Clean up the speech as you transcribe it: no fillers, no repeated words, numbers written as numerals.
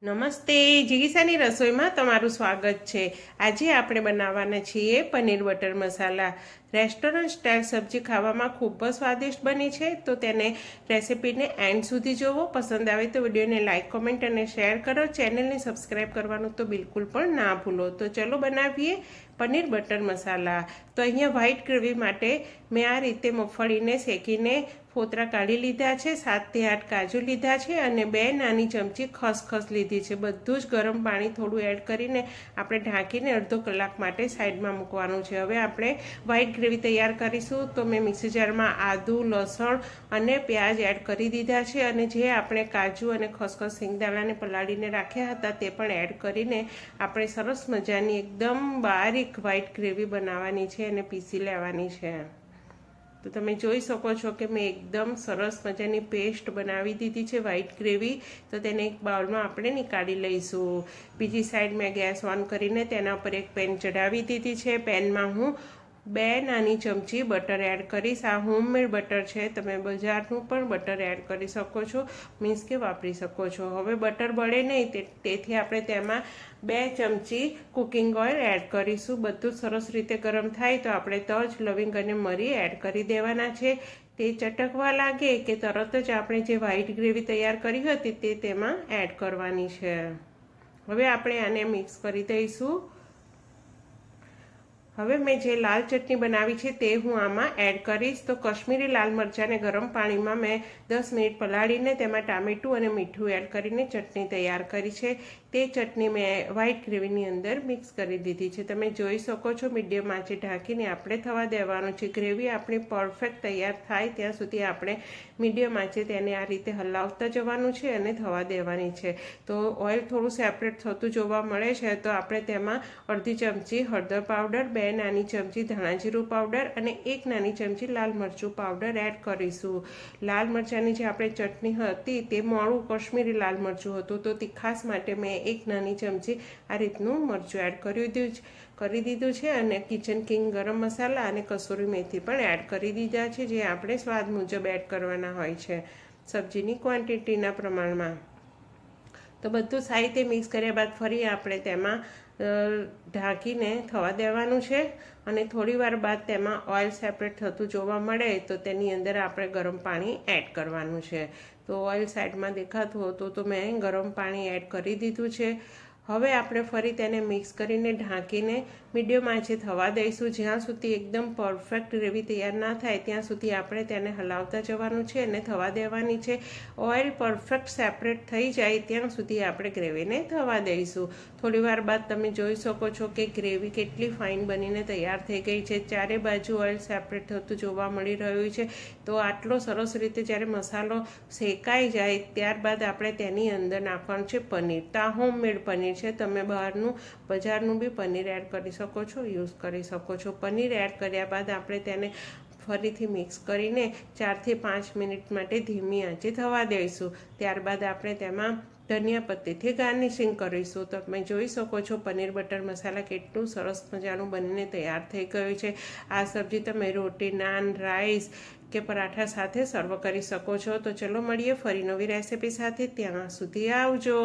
નમસ્તે, જીગીસાની રસોઈમાં તમારું સ્વાગત છે। આજે આપણે બનાવવાના છીએ પનીર બટર મસાલા। રેસ્ટોરન્ટ સ્ટાઇલ સબ્જી ખાવામાં ખૂબ જ સ્વાદિષ્ટ બની છે, તો તેને રેસિપીને એન્ડ સુધી જોવો। પસંદ આવે તો વિડીયોને લાઇક, કોમેન્ટ અને શેર કરો। ચેનલને સબસ્ક્રાઈબ કરવાનું તો બિલકુલ પણ ના ભૂલો। તો ચલો બનાવીએ પનીર બટર મસાલા। તો અહીંયા વ્હાઈટ ગ્રેવી માટે મેં આ રીતે મગફળીને શેકીને ફોતરા કાઢી લીધા છે। 7 થી 8 કાજુ લીધા છે અને 2 નાની ચમચી ખસખસ લીધી છે। બધું જ ગરમ પાણી થોડું એડ કરીને આપણે ઢાંકીને અડધો કલાક માટે સાઈડમાં મૂકવાનું છે। હવે આપણે વ્હાઈટ ગ્રેવી તૈયાર કરીશું। તો મેં મિક્સર જારમાં આદુ, લસણ અને પ્યાજ એડ કરી દીધા છે અને જે આપણે કાજુ અને ખસખસ સિંગદાણાને પલાળીને રાખ્યા હતા તે પણ એડ કરીને આપણે સરસ મજાની એકદમ બારીક વ્હાઈટ ગ્રેવી બનાવવાની છે અને પીસી લેવાની છે। તો તમે જોઈ શકો છો કે મેં એકદમ સરસ મજાની પેસ્ટ બનાવી દીધી છે વ્હાઈટ ગ્રેવી। તો તેને એક બાઉલમાં આપણે નીકાળી લઈશું। બીજી સાઈડ મેં ગેસ ઓન કરીને તેના પર એક પેન ચડાવી દીધી છે। પેનમાં હું 2 નાની ચમચી બટર એડ કરીશ। આ હોમમેડ બટર છે, તમે બજારનું પણ બટર એડ કરી શકો છો, મીન્સ કે વાપરી શકો છો। હવે બટર બળે નહીં તેથી આપણે તેમાં 2 ચમચી કુકિંગ ઓઇલ એડ કરીશું। બધું સરસ રીતે ગરમ થાય તો આપણે તજ, લવિંગ અને મરી એડ કરી દેવાના છે। તે ચટકવા લાગે કે તરત જ આપણે જે વ્હાઈટ ગ્રેવી તૈયાર કરી હતી તે તેમાં એડ કરવાની છે। હવે આપણે આને મિક્સ કરી દઈશું। હવે મેં જે લાલ ચટણી બનાવી છે તે હું આમાં એડ કરીશ। તો કશ્મીરી લાલ મરચાંને ગરમ પાણીમાં મેં 10 મિનિટ પલાળીને તેમાં ટામેટું અને મીઠું એડ કરીને ચટણી તૈયાર કરી છે। તે ચટણી મેં વ્હાઈટ ગ્રેવીની અંદર મિક્સ કરી દીધી છે। તમે જોઈ શકો છો મીડિયમ આંચે ઢાંકીને આપણે થવા દેવાનું છે। ગ્રેવી આપણી પરફેક્ટ તૈયાર થાય ત્યાં સુધી આપણે મીડિયમ આંચે તેને આ રીતે હલાવતા જવાનું છે અને થવા દેવાની છે। તો ઓઇલ થોડું સેપરેટ થતું જોવા મળે છે તો આપણે તેમાં અડધી ચમચી હળદર પાવડર, 2 નાની ચમચી ધાણા જીરું પાવડર અને 1 નાની ચમચી લાલ મરચું પાવડર એડ કરીશું। લાલ મરચાંની જે આપણે ચટણી હતી તે મોળું કશ્મીરી લાલ મરચું હતું, તો તીખાસ માટે મેં 1 નાની ચમચી આ રીતનું મરચું એડ કરી દીધું છે અને કિચન કિંગ ગરમ મસાલા અને કસૂરી મેથી પણ એડ કરી દીધા છે, જે આપણે સ્વાદ મુજબ એડ કરવાના હોય છે સબ્જીની ક્વોન્ટિટીના પ્રમાણમાં। તો બધું સાહિત્ય મિક્સ કર્યા બાદ ફરી આપણે તેમાં ઢાંકીને થવા દેવાનું છે અને થોડી વાર બાદ તેમાં ઓઇલ સેપરેટ થતું જોવા મળે તો તેની અંદર આપણે ગરમ પાણી એડ કરવાનું છે। તો ઓઇલ સાઈડમાં દેખાતું હતું તો મેં ગરમ પાણી એડ કરી દીધું છે। હવે આપણે ફરી તેને મિક્સ કરીને ઢાંકીને મીડિયમ આંચે થવા દઈશું। જ્યાં સુધી એકદમ પરફેક્ટ ગ્રેવી તૈયાર ના થાય ત્યાં સુધી આપણે તેને હલાવતા જવાનું છે અને થવા દેવાની છે। ઓઇલ પરફેક્ટ સેપરેટ થઈ જાય ત્યાં સુધી આપણે ગ્રેવીને થવા દઈશું। થોડી વાર બાદ તમે જોઈ શકો છો કે ગ્રેવી કેટલી ફાઇન બનીને તૈયાર થઈ ગઈ છે। ચારે બાજુ ઓઇલ સેપરેટ થતું જોવા મળી રહ્યું છે। તો આટલો સરસ રીતે જ્યારે મસાલો શેકાઈ જાય ત્યારબાદ આપણે તેની અંદર નાખવાનું છે પનીર। તો આ હોમમેડ પનીર છે, તમે બજારનું બી પનીર એડ કરી શકો છો, યુઝ કરી શકો છો। પનીર એડ કર્યા બાદ આપણે તેને ફરીથી મિક્સ કરીને 4 થી 5 મિનિટ માટે ધીમી આંચે થવા દઈશું। ત્યારબાદ આપણે તેમાં ધનિયા પત્તીથી ગાર્નિશિંગ કરીશું। તો તમે જોઈ શકો છો પનીર બટર મસાલા કેટલું સરસ મજાનું બનીને તૈયાર થઈ ગયું છે। આ સબ્જી તમે રોટી, નાન, રાઈસ કે પરાઠા સાથે સર્વ કરી શકો છો। તો ચલો મળીએ ફરી નવી રેસિપી સાથે, ત્યાં સુધી આવજો।